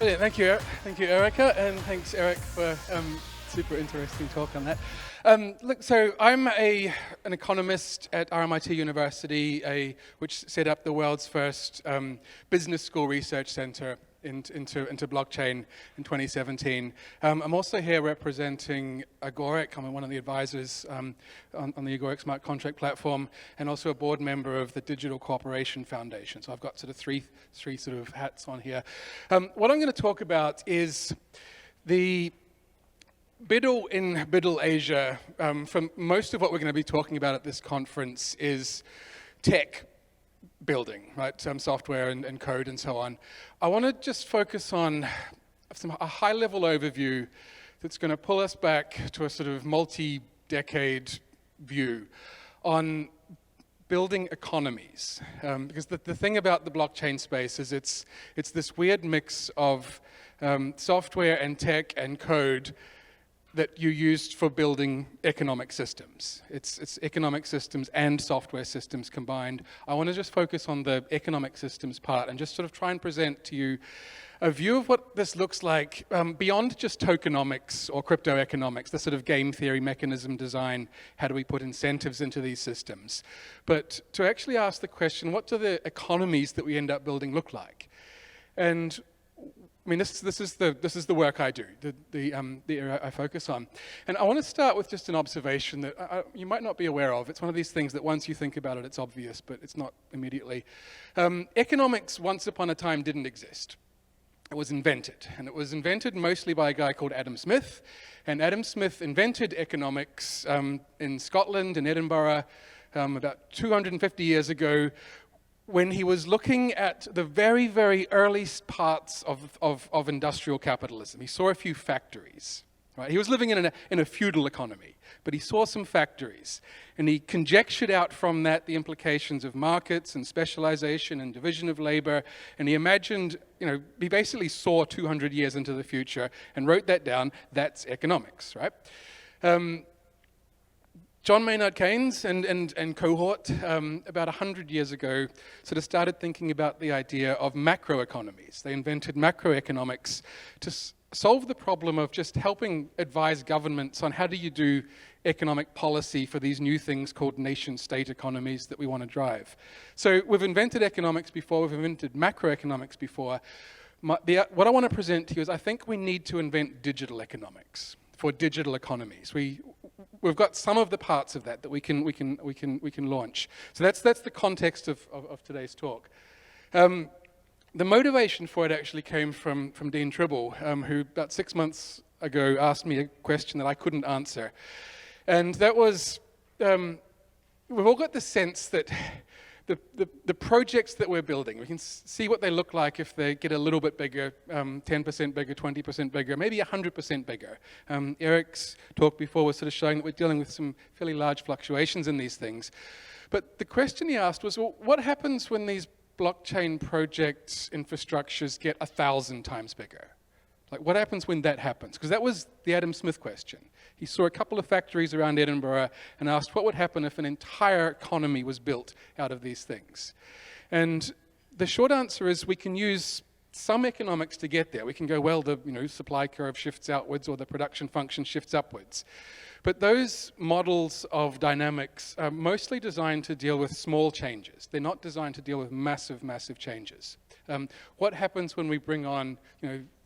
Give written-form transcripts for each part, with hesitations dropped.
Brilliant. Thank you, Erica, and thanks, Eric, for super interesting talk on that. Look, so I'm an economist at RMIT University, which set up the world's first business school research center into blockchain in 2017. I'm also here representing Agoric. I'm one of the advisors on the Agoric smart contract platform, and also a board member of the Digital Cooperation Foundation. So I've got sort of three sort of hats on here. What I'm going to talk about is the BUIDL in BUIDL Asia. For most of what we're going to be talking about at this conference is tech building, right? Software and code and so on. I want to just focus on a high-level overview that's going to pull us back to a sort of multi-decade view on building economies. Because the thing about the blockchain space is it's this weird mix of software and tech and code that you used for building economic systems. It's economic systems and software systems combined. I want to just focus on the economic systems part and just sort of try and present to you a view of what this looks like beyond just tokenomics or crypto economics, the sort of game theory mechanism design, how do we put incentives into these systems? But to actually ask the question, what do the economies that we end up building look like? And I mean, this is the work I do, the area I focus on. And I want to start with just an observation that you might not be aware of. It's one of these things that once you think about it, it's obvious, but it's not immediately. Economics, once upon a time, didn't exist. It was invented, and it was invented mostly by a guy called Adam Smith. And Adam Smith invented economics in Scotland, in Edinburgh, about 250 years ago, when he was looking at the very, very earliest parts of industrial capitalism. He saw a few factories, right? He was living in a feudal economy, but he saw some factories, and he conjectured out from that the implications of markets and specialization and division of labor, and he imagined, he basically saw 200 years into the future and wrote that down. That's economics, right? John Maynard Keynes and cohort, about 100 years ago, sort of started thinking about the idea of macroeconomies. They invented macroeconomics to solve the problem of just helping advise governments on how do you do economic policy for these new things called nation-state economies that we want to drive. So we've invented economics before, we've invented macroeconomics before. What I want to present to you is I think we need to invent digital economics for digital economies. We've got some of the parts of that we can launch. So that's the context of today's talk. The motivation for it actually came from Dean Tribble, who about 6 months ago asked me a question that I couldn't answer. And that was, we've all got the sense that the projects that we're building, we can see what they look like if they get a little bit bigger, 10% bigger, 20% bigger, maybe 100% bigger. Eric's talk before was sort of showing that we're dealing with some fairly large fluctuations in these things. But the question he asked was, well, what happens when these blockchain projects, infrastructures get 1,000 times bigger? Like, what happens when that happens? Because that was the Adam Smith question. He saw a couple of factories around Edinburgh and asked what would happen if an entire economy was built out of these things. And the short answer is we can use some economics to get there. We can go, well, the supply curve shifts outwards or the production function shifts upwards. But those models of dynamics are mostly designed to deal with small changes. They're not designed to deal with massive, massive changes. What happens when we bring on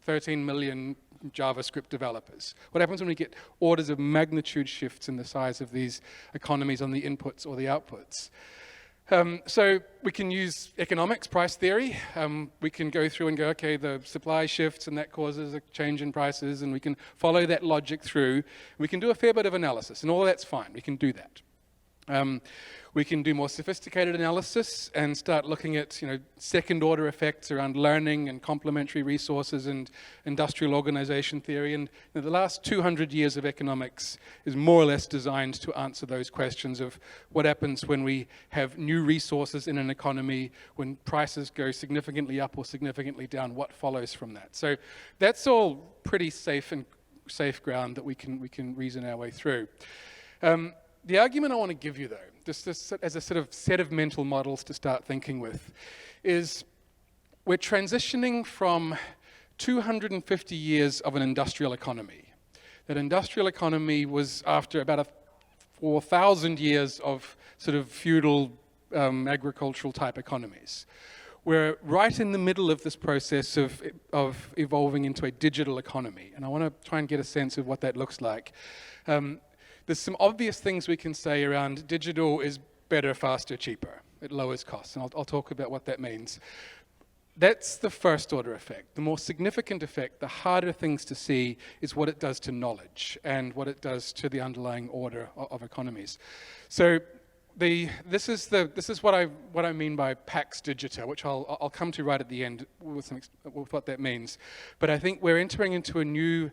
13 million JavaScript developers? What happens when we get orders of magnitude shifts in the size of these economies on the inputs or the outputs? So we can use economics, price theory. We can go through and go, okay, the supply shifts and that causes a change in prices, and we can follow that logic through. We can do a fair bit of analysis, and all that's fine. We can do that. We can do more sophisticated analysis and start looking at second-order effects around learning and complementary resources and industrial organization theory. And the last 200 years of economics is more or less designed to answer those questions of what happens when we have new resources in an economy, when prices go significantly up or significantly down, what follows from that. So that's all pretty safe safe ground that we can reason our way through. The argument I want to give you, though, just as a sort of set of mental models to start thinking with, is we're transitioning from 250 years of an industrial economy. That industrial economy was after about 4,000 years of sort of feudal agricultural type economies. We're right in the middle of this process of evolving into a digital economy, and I want to try and get a sense of what that looks like. There's some obvious things we can say around digital is better, faster, cheaper. It lowers costs, and I'll talk about what that means. That's the first order effect. The more significant effect, the harder things to see, is what it does to knowledge and what it does to the underlying order of economies. So this is what I mean by Pax Digita, which I'll come to right at the end with what that means. But I think we're entering into a new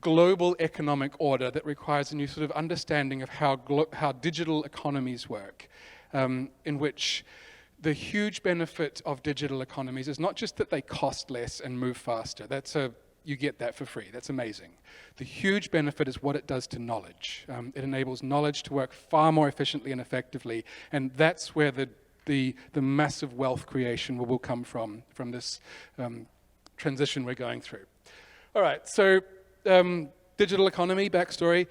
global economic order that requires a new sort of understanding of how digital economies work, in which the huge benefit of digital economies is not just that they cost less and move faster. You get that for free. That's amazing. The huge benefit is what it does to knowledge. It enables knowledge to work far more efficiently and effectively, and that's where the massive wealth creation will come from this transition we're going through. All right, so digital economy, backstory.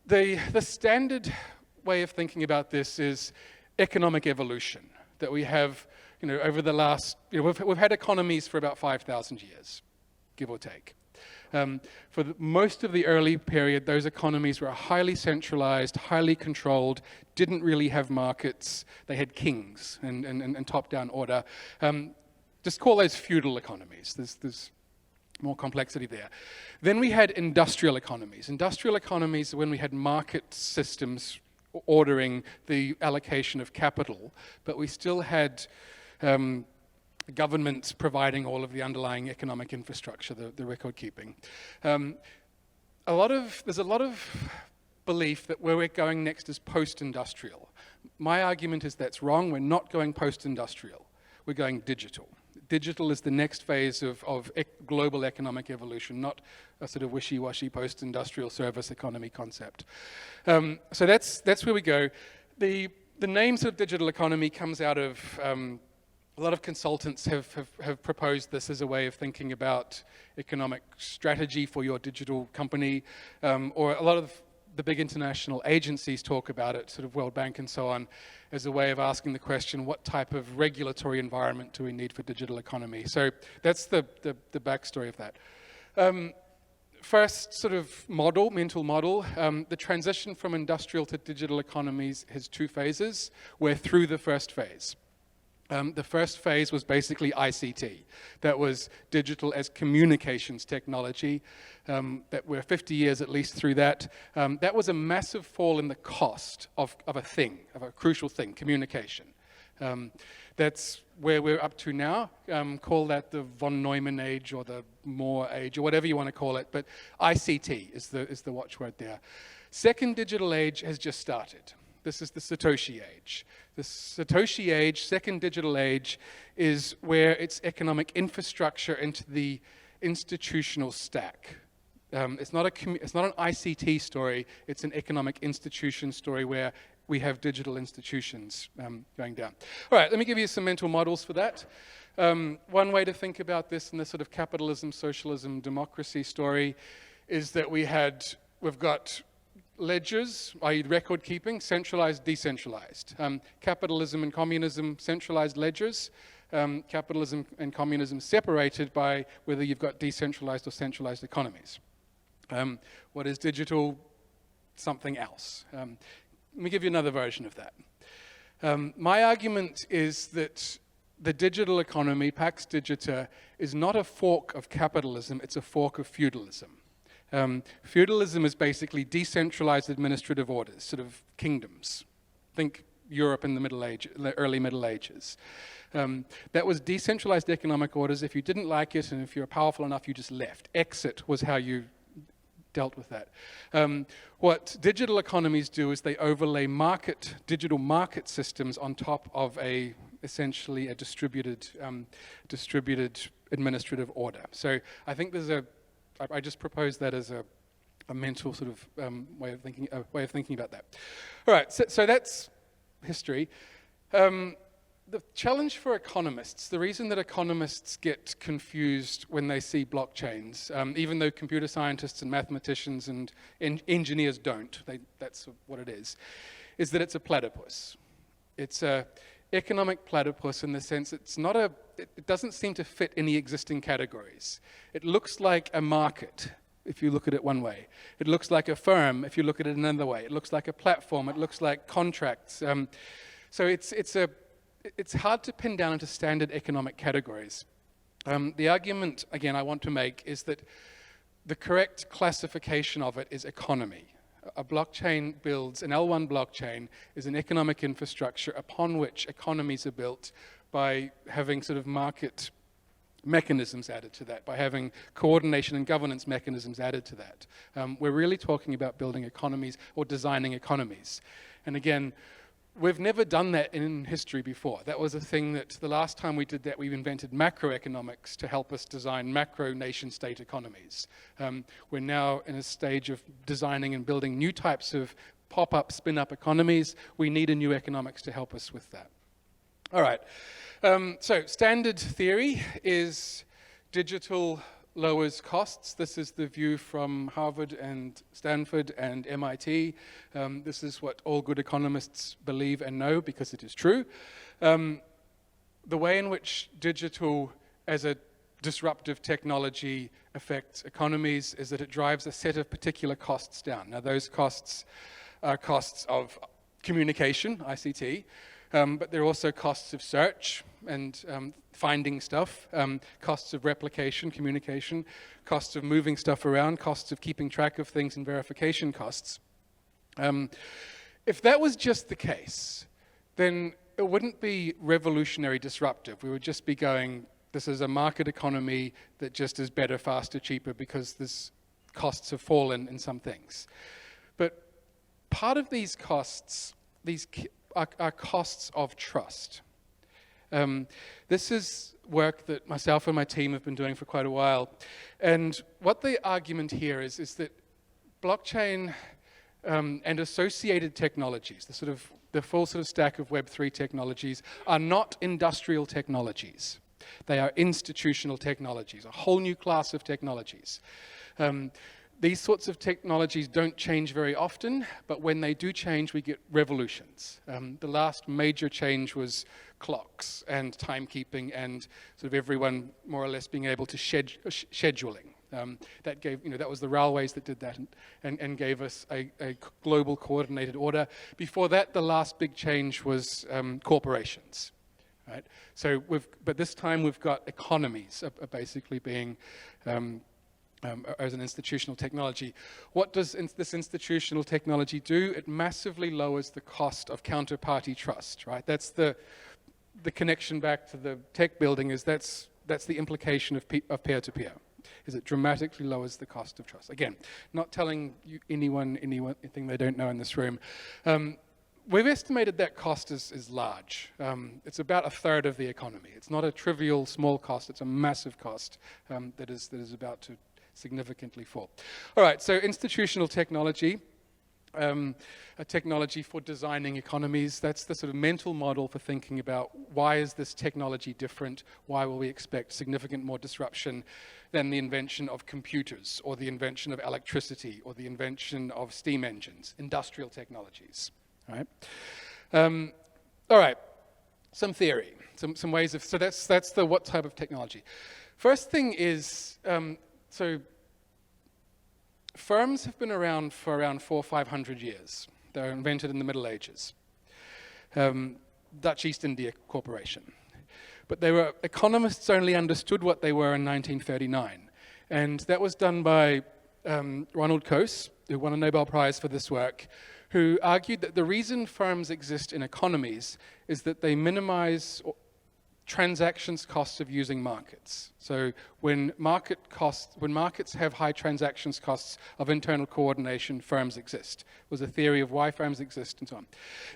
The standard way of thinking about this is economic evolution. That we have, over the last, we've had economies for about 5,000 years, give or take. For most of the early period, those economies were highly centralized, highly controlled, didn't really have markets. They had kings and top-down order. Just call those feudal economies. There's more complexity there. Then we had industrial economies. Industrial economies are when we had market systems ordering the allocation of capital, but we still had governments providing all of the underlying economic infrastructure, the record keeping. There's a lot of belief that where we're going next is post-industrial. My argument is that's wrong. We're not going post-industrial. We're going digital. Digital is the next phase of global economic evolution, not a sort of wishy-washy post-industrial service economy concept. So that's where we go. The name sort of digital economy comes out of a lot of consultants have proposed this as a way of thinking about economic strategy for your digital company, or a lot of the big international agencies talk about it, sort of World Bank and so on, as a way of asking the question, what type of regulatory environment do we need for digital economy? So that's the backstory of that. First sort of mental model, the transition from industrial to digital economies has two phases. We're through the first phase. The first phase was basically ICT. That was digital as communications technology. That we're 50 years at least through that. That was a massive fall in the cost of a thing, of a crucial thing, communication. That's where we're up to now. Call that the von Neumann age or the Moore age or whatever you want to call it. But ICT is the watchword there. Second digital age has just started. This is the Satoshi age. The Satoshi age, second digital age, is where it's economic infrastructure into the institutional stack. It's not an ICT story, it's an economic institution story where we have digital institutions going down. All right, let me give you some mental models for that. One way to think about this in the sort of capitalism, socialism, democracy story is that we've got ledgers, i.e. record keeping, centralized, decentralized. Capitalism and communism, centralized ledgers. Capitalism and communism separated by whether you've got decentralized or centralized economies. What is digital? Something else. Let me give you another version of that. My argument is that the digital economy, Pax Digita, is not a fork of capitalism, it's a fork of feudalism. Feudalism is basically decentralized administrative orders, sort of kingdoms. Think Europe in the early Middle Ages. That was decentralized economic orders. If you didn't like it and if you were powerful enough, you just left. Exit was how you dealt with that. What digital economies do is they overlay digital market systems on top of essentially a distributed administrative order. So I think I just propose that as a mental sort of way of thinking about that. All right, so that's history. the challenge for economists, the reason that economists get confused when they see blockchains, even though computer scientists and mathematicians and engineers don't, that's what it is that it's a platypus. It's a economic platypus in the sense it doesn't seem to fit any existing categories. It looks like a market, if you look at it one way. It looks like a firm, if you look at it another way. It looks like a platform. It looks like contracts. So it's hard to pin down into standard economic categories. The argument, again, I want to make is that the correct classification of it is economy. A blockchain builds, an L1 blockchain is an economic infrastructure upon which economies are built by having sort of market mechanisms added to that, by having coordination and governance mechanisms added to that. We're really talking about building economies or designing economies. And again, we've never done that in history before. That was a thing that the last time we did that, we invented macroeconomics to help us design macro nation-state economies. We're now in a stage of designing and building new types of pop-up, spin-up economies. We need a new economics to help us with that. All right. So standard theory is digital lowers costs. This is the view from Harvard and Stanford and MIT. This is what all good economists believe and know because it is true. The way in which digital as a disruptive technology affects economies is that it drives a set of particular costs down. Now those costs are costs of communication, ICT, but there are also costs of search and finding stuff, costs of replication, communication, costs of moving stuff around, costs of keeping track of things, and verification costs. If that was just the case, then it wouldn't be revolutionary disruptive. We would just be going, this is a market economy that just is better, faster, cheaper because this costs have fallen in some things. But part of these costs, are costs of trust. This is work that myself and my team have been doing for quite a while. And what the argument here is that blockchain and associated technologies, the full sort of stack of Web3 technologies, are not industrial technologies. They are institutional technologies, a whole new class of technologies. These sorts of technologies don't change very often, but when they do change, we get revolutions. The last major change was clocks and timekeeping and sort of everyone more or less being able to scheduling. That was the railways that did that and gave us a global coordinated order. Before that, the last big change was corporations. Right? So but this time we've got economies are basically being as an institutional technology. What does this institutional technology do? It massively lowers the cost of counterparty trust, right? That's the connection back to the tech building is that's the implication of peer-to-peer, is it dramatically lowers the cost of trust. Again, not telling anyone anything they don't know in this room. We've estimated that cost is large. It's about a third of the economy. It's not a trivial small cost, it's a massive cost that is about to significantly fall. All right, so institutional technology, a technology for designing economies. That's the sort of mental model for thinking about why is this technology different? Why will we expect significant more disruption than the invention of computers or the invention of electricity or the invention of steam engines, industrial technologies, right? All right, some theory, some ways of, so that's the what type of technology. First thing is, so firms have been around for around 400 or 500 years. They were invented in the Middle Ages. Dutch East India Corporation. But economists only understood what they were in 1939. And that was done by Ronald Coase, who won a Nobel Prize for this work, who argued that the reason firms exist in economies is that they minimize transactions costs of using markets. So when markets have high transactions costs of internal coordination, firms exist. It was a theory of why firms exist and so on.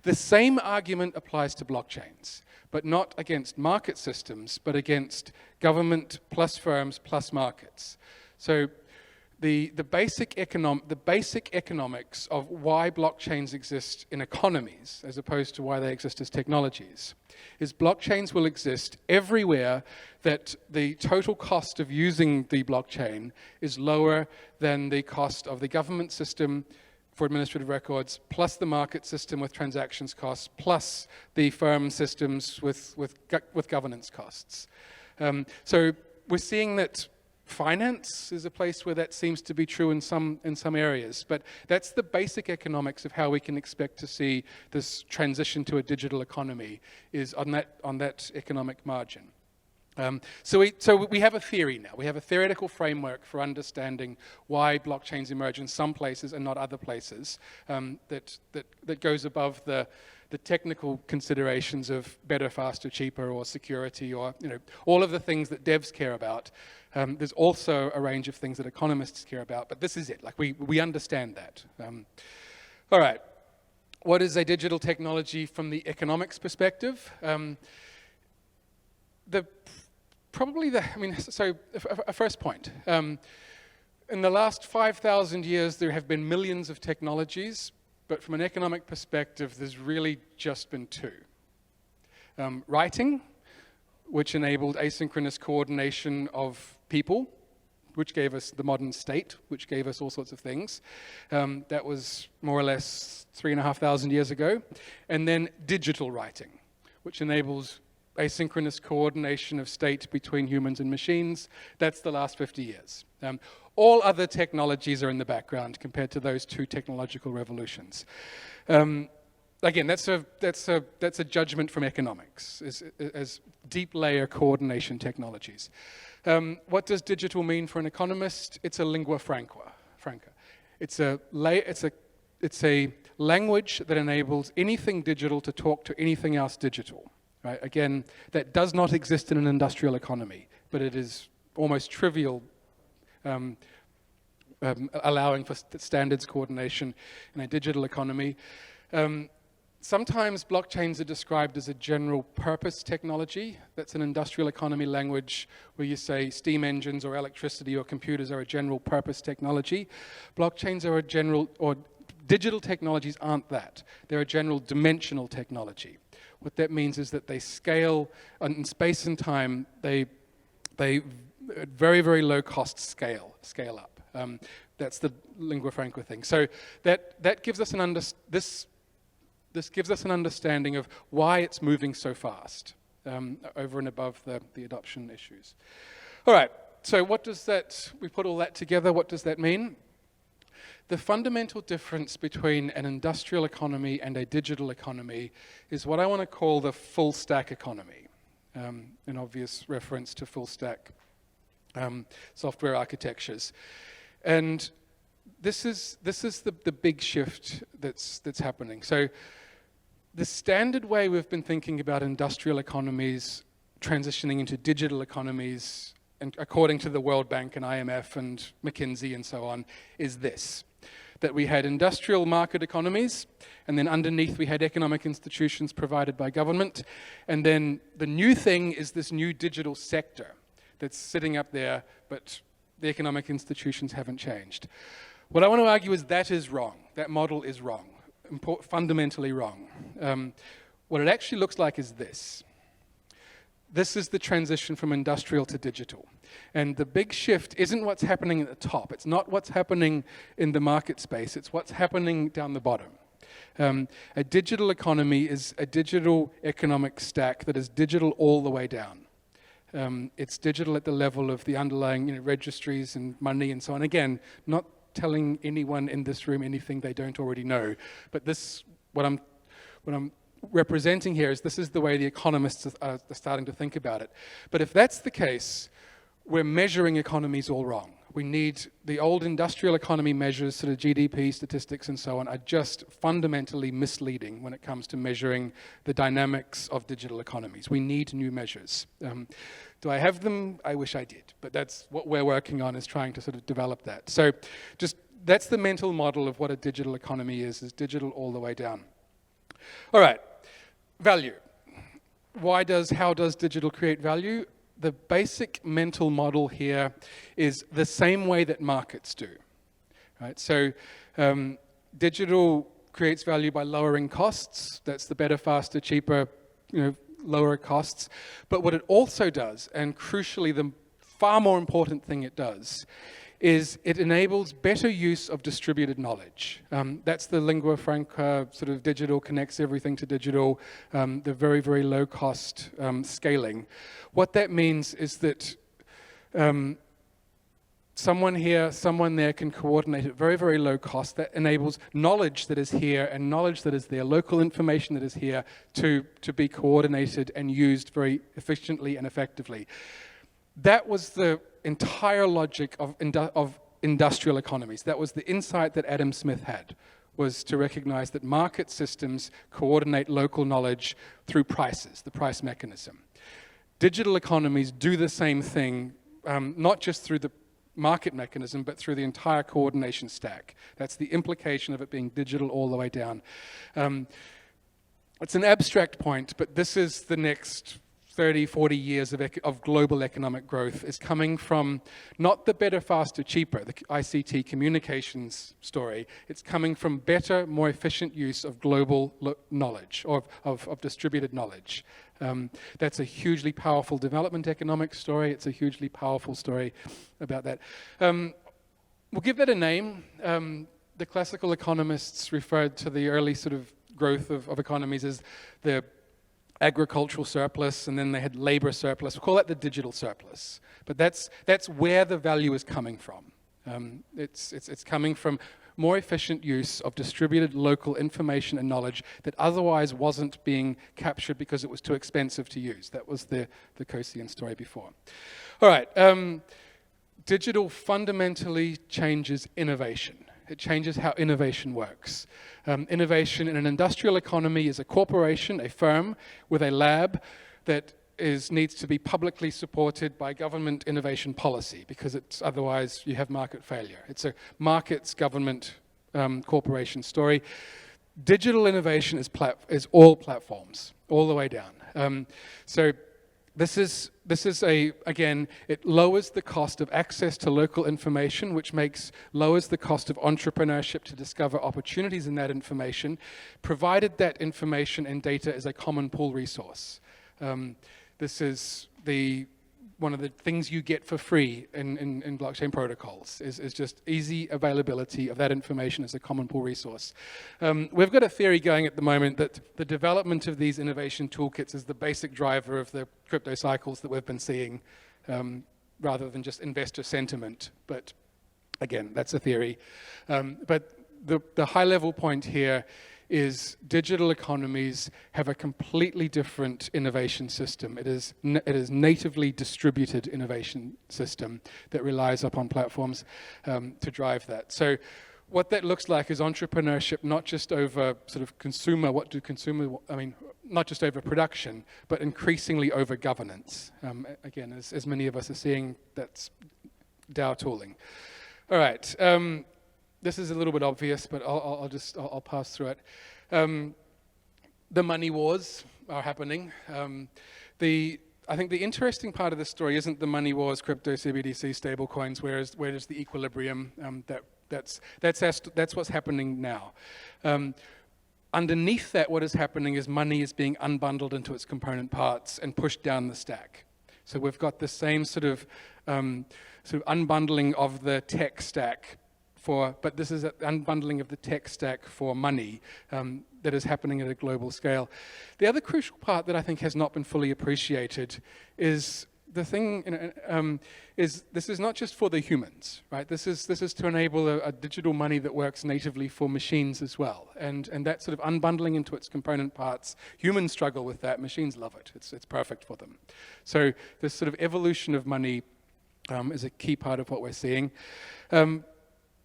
The same argument applies to blockchains, but not against market systems, but against government plus firms plus markets. So the basic economics of why blockchains exist in economies, as opposed to why they exist as technologies, is blockchains will exist everywhere that the total cost of using the blockchain is lower than the cost of the government system for administrative records, plus the market system with transactions costs, plus the firm systems with governance costs. So we're seeing that finance is a place where that seems to be true in some areas, but that's the basic economics of how we can expect to see this transition to a digital economy, is on that economic margin. So we have a theory now. We have a theoretical framework for understanding why blockchains emerge in some places and not other places, that goes above the technical considerations of better, faster, cheaper, or security, or all of the things that devs care about. There's also a range of things that economists care about, but this is it. Like we understand that. All right. What is a digital technology from the economics perspective? A first point. In the last 5,000 years, there have been millions of technologies, but from an economic perspective, there's really just been two. Writing, which enabled asynchronous coordination of people, which gave us the modern state, which gave us all sorts of things. That was more or less 3,500 years ago. And then digital writing, which enables asynchronous coordination of state between humans and machines. That's the last 50 years. All other technologies are in the background compared to those two technological revolutions. Again, that's a judgment from economics, as deep layer coordination technologies. What does digital mean for an economist? It's a lingua franca. It's a language that enables anything digital to talk to anything else digital. Right? Again, that does not exist in an industrial economy, but it is almost trivial, allowing for standards coordination in a digital economy. Sometimes blockchains are described as a general purpose technology. That's an industrial economy language where you say steam engines or electricity or computers are a general purpose technology. Blockchains are a general, or digital technologies aren't that. They're a general dimensional technology. What that means is that they scale in space and time. They at very, very low cost scale up. That's the lingua franca thing. So that gives us this gives us an understanding of why it's moving so fast, over and above the adoption issues. All right. So what does that? We put all that together. What does that mean? The fundamental difference between an industrial economy and a digital economy is what I want to call the full stack economy, an obvious reference to full stack software architectures. And this is the big shift that's happening. So the standard way we've been thinking about industrial economies transitioning into digital economies, and according to the World Bank and IMF and McKinsey and so on, is this. That we had industrial market economies, and then underneath we had economic institutions provided by government, and then the new thing is this new digital sector that's sitting up there, but the economic institutions haven't changed. What I want to argue is that is wrong. That model is wrong, fundamentally wrong. What it actually looks like is this. This is the transition from industrial to digital. And the big shift isn't what's happening at the top. It's not what's happening in the market space. It's what's happening down the bottom. A digital economy is a digital economic stack that is digital all the way down. It's digital at the level of the underlying registries and money and so on. Again, not telling anyone in this room anything they don't already know. But this, what I'm representing here, is this is the way the economists are starting to think about it. But if that's the case, we're measuring economies all wrong. We need the old industrial economy measures, sort of GDP statistics and so on, are just fundamentally misleading when it comes to measuring the dynamics of digital economies. We need new measures. Do I have them? I wish I did, but that's what we're working on, is trying to sort of develop that. So just that's the mental model of what a digital economy is digital all the way down. All right, value. How does digital create value? the basic mental model here is the same way that markets do, right? So digital creates value by lowering costs. That's the better, faster, cheaper, lower costs. But what it also does, and crucially the far more important thing it does, is it enables better use of distributed knowledge. That's the lingua franca, sort of digital connects everything to digital, the very, very low cost scaling. What that means is that someone here, someone there can coordinate at very, very low cost. That enables knowledge that is here and knowledge that is there, local information that is here, to be coordinated and used very efficiently and effectively. That was the entire logic of industrial economies. That was the insight that Adam Smith had, was to recognize that market systems coordinate local knowledge through prices, the price mechanism. Digital economies do the same thing, not just through the market mechanism, but through the entire coordination stack. That's the implication of it being digital all the way down. It's an abstract point, but this is the next 30, 40 years of global economic growth is coming from not the better, faster, cheaper, the ICT communications story. It's coming from better, more efficient use of global knowledge, or of distributed knowledge. That's a hugely powerful development economic story. It's a hugely powerful story about that. We'll give that a name. The classical economists referred to the early sort of growth of economies as the agricultural surplus, and then they had labor surplus. We'll call that the digital surplus. But that's where the value is coming from. It's coming from more efficient use of distributed local information and knowledge that otherwise wasn't being captured because it was too expensive to use. That was the Kosian story before. All right, digital fundamentally changes innovation. It changes how innovation works. Innovation in an industrial economy is a corporation, a firm, with a lab that needs to be publicly supported by government innovation policy, because otherwise you have market failure. It's a markets, government, corporation story. Digital innovation is all platforms, all the way down. So this is again, it lowers the cost of access to local information, which lowers the cost of entrepreneurship to discover opportunities in that information, provided that information and data is a common pool resource. This is one of the things you get for free in blockchain protocols, is just easy availability of that information as a common pool resource. We've got a theory going at the moment that the development of these innovation toolkits is the basic driver of the crypto cycles that we've been seeing, rather than just investor sentiment. But again, that's a theory. But the high level point here is digital economies have a completely different innovation system. It is natively distributed innovation system that relies upon platforms to drive that. So what that looks like is entrepreneurship, not just over sort of not just over production, but increasingly over governance. Again, as many of us are seeing, that's DAO tooling. All right. This is a little bit obvious, but I'll pass through it. The money wars are happening. I think the interesting part of the story isn't the money wars, crypto, CBDC, stablecoins. Where is the equilibrium? That's what's happening now. Underneath that, what is happening is money is being unbundled into its component parts and pushed down the stack. So we've got the same sort of unbundling of the tech stack. But this is an unbundling of the tech stack for money that is happening at a global scale. The other crucial part that I think has not been fully appreciated is this is not just for the humans, right? This is to enable a digital money that works natively for machines as well. And that sort of unbundling into its component parts, humans struggle with that, machines love it. It's perfect for them. So this sort of evolution of money is a key part of what we're seeing.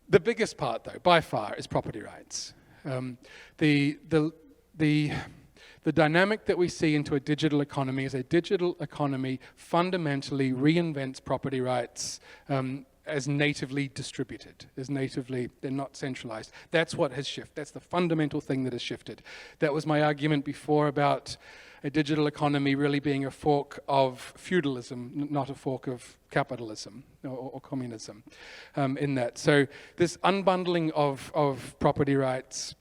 The biggest part, though, by far, is property rights. The dynamic that we see into a digital economy is a digital economy fundamentally reinvents property rights as natively distributed, they're not centralized. That's what has shifted. That's the fundamental thing that has shifted. That was my argument before about a digital economy really being a fork of feudalism, not a fork of capitalism or communism in that. So this unbundling of property rights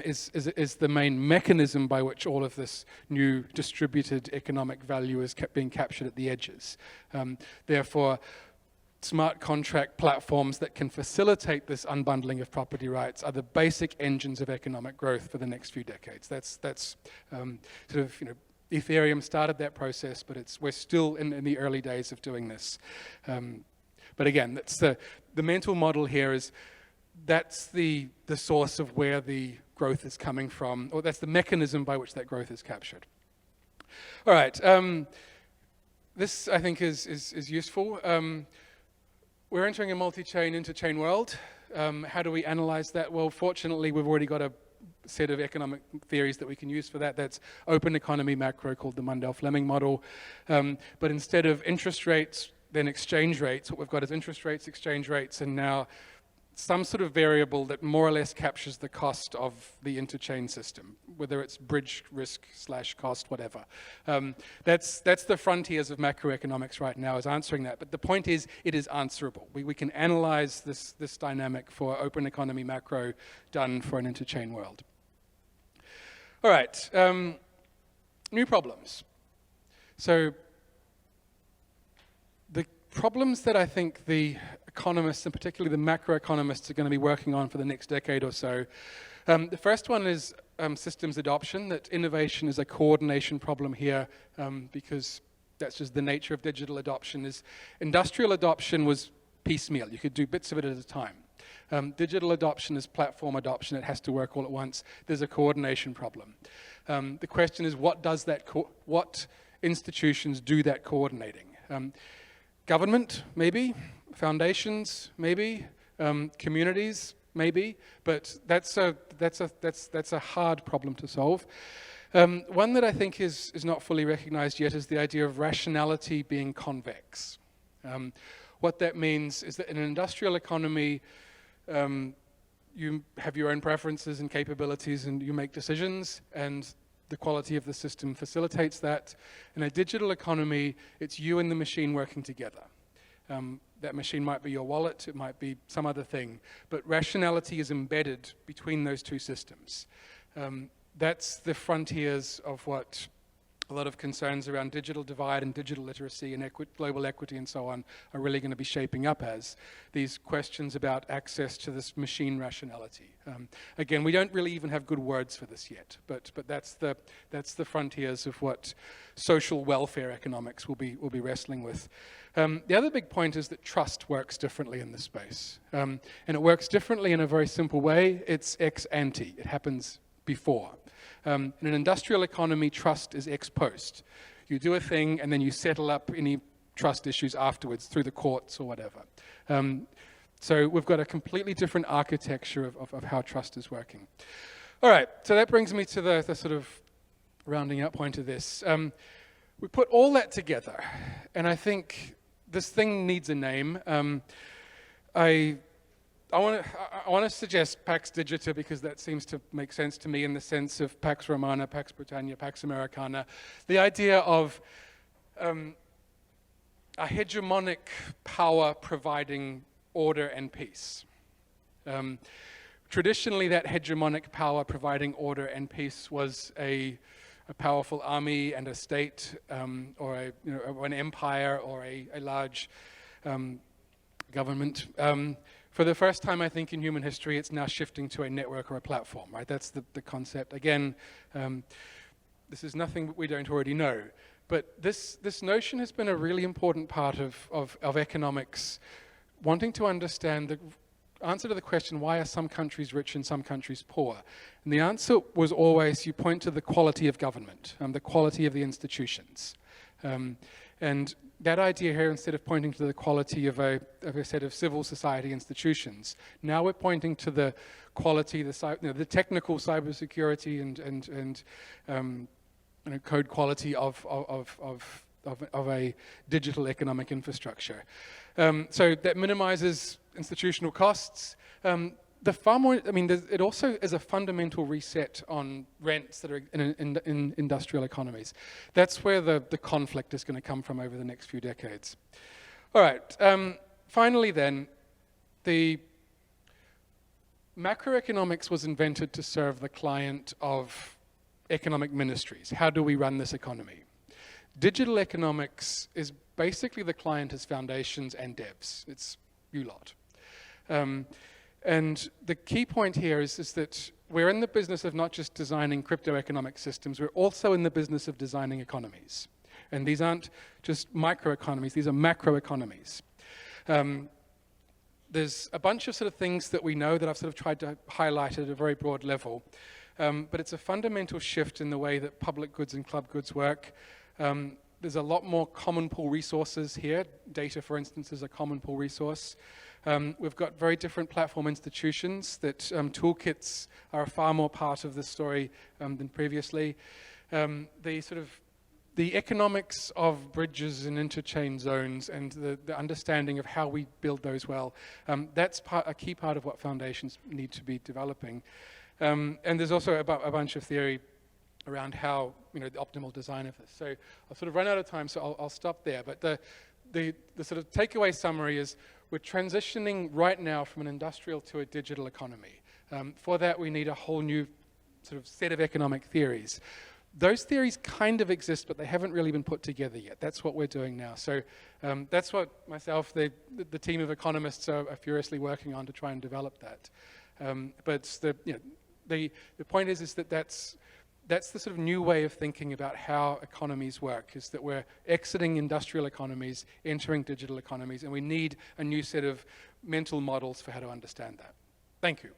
is the main mechanism by which all of this new distributed economic value is being captured at the edges. Therefore, smart contract platforms that can facilitate this unbundling of property rights are the basic engines of economic growth for the next few decades. That's sort of, Ethereum started that process, but we're still in the early days of doing this. But again, that's the mental model here is that's the source of where the growth is coming from, or that's the mechanism by which that growth is captured. All right, this I think is useful. We're entering a multi-chain, interchain world. How do we analyze that? Well, fortunately, we've already got a set of economic theories that we can use for that. That's open economy macro, called the Mundell-Fleming model. But instead of interest rates, then exchange rates, what we've got is interest rates, exchange rates, and now some sort of variable that more or less captures the cost of the interchain system, whether it's bridge risk / cost, whatever. That's the frontiers of macroeconomics right now, is answering that. But the point is, it is answerable. We can analyze this dynamic for open economy macro done for an interchain world. All right, new problems. So the problems that I think the economists, and particularly the macroeconomists, are going to be working on for the next decade or so. The first one is systems adoption, that innovation is a coordination problem here, because that's just the nature of digital adoption. Is industrial adoption was piecemeal. You could do bits of it at a time. Digital adoption is platform adoption. It has to work all at once. There's a coordination problem. The question is, what does that what institutions do that coordinating? Government, maybe. Foundations, maybe. Communities, maybe. But that's a hard problem to solve. One that I think is not fully recognized yet is the idea of rationality being convex. What that means is that in an industrial economy, you have your own preferences and capabilities, and you make decisions, and the quality of the system facilitates that. In a digital economy, it's you and the machine working together. That machine might be your wallet, it might be some other thing, but rationality is embedded between those two systems. That's the frontiers of what a lot of concerns around digital divide and digital literacy and global equity and so on are really going to be shaping up as. These questions about access to this machine rationality. Again, we don't really even have good words for this yet, but that's the frontiers of what social welfare economics will be wrestling with. The other big point is that trust works differently in this space. And it works differently in a very simple way. It's ex ante. It happens before. In an industrial economy, trust is ex post. You do a thing and then you settle up any trust issues afterwards through the courts or whatever. So we've got a completely different architecture of how trust is working. All right, so that brings me to the sort of rounding out point of this. We put all that together, and I think this thing needs a name. I want to suggest Pax Digita because that seems to make sense to me in the sense of Pax Romana, Pax Britannia, Pax Americana. The idea of a hegemonic power providing order and peace. Traditionally, that hegemonic power providing order and peace was a powerful army and a state, or an empire, or a large government. For the first time, I think, in human history, it's now shifting to a network or a platform, right? That's the concept. Again, this is nothing we don't already know. But this notion has been a really important part of economics, wanting to understand the answer to the question, why are some countries rich and some countries poor? And the answer was always, you point to the quality of government, the quality of the institutions. And that idea here, instead of pointing to the quality of a set of civil society institutions, now we're pointing to the quality, the technical cybersecurity and code quality of a digital economic infrastructure. So that minimizes institutional costs. the far more, I mean, it also is a fundamental reset on rents that are in industrial economies. That's where the conflict is going to come from over the next few decades. All right, finally then, the macroeconomics was invented to serve the client of economic ministries. How do we run this economy? Digital economics is basically the client as foundations and devs. It's you lot. And the key point here is that we're in the business of not just designing crypto economic systems, we're also in the business of designing economies. And these aren't just microeconomies, these are macroeconomies. There's a bunch of sort of things that we know that I've sort of tried to highlight at a very broad level. But it's a fundamental shift in the way that public goods and club goods work. There's a lot more common pool resources here. Data, for instance, is a common pool resource. We've got very different platform institutions that toolkits are a far more part of the story than previously. The economics of bridges and interchain zones and the understanding of how we build those well, that's a key part of what foundations need to be developing. And there's also a bunch of theory around how, the optimal design of this. So I've sort of run out of time, so I'll stop there. But the sort of takeaway summary is we're transitioning right now from an industrial to a digital economy. For that, we need a whole new sort of set of economic theories. Those theories kind of exist, but they haven't really been put together yet. That's what we're doing now. So that's what myself, the team of economists are furiously working on to try and develop that. But the point is that that's the sort of new way of thinking about how economies work, is that we're exiting industrial economies, entering digital economies, and we need a new set of mental models for how to understand that. Thank you.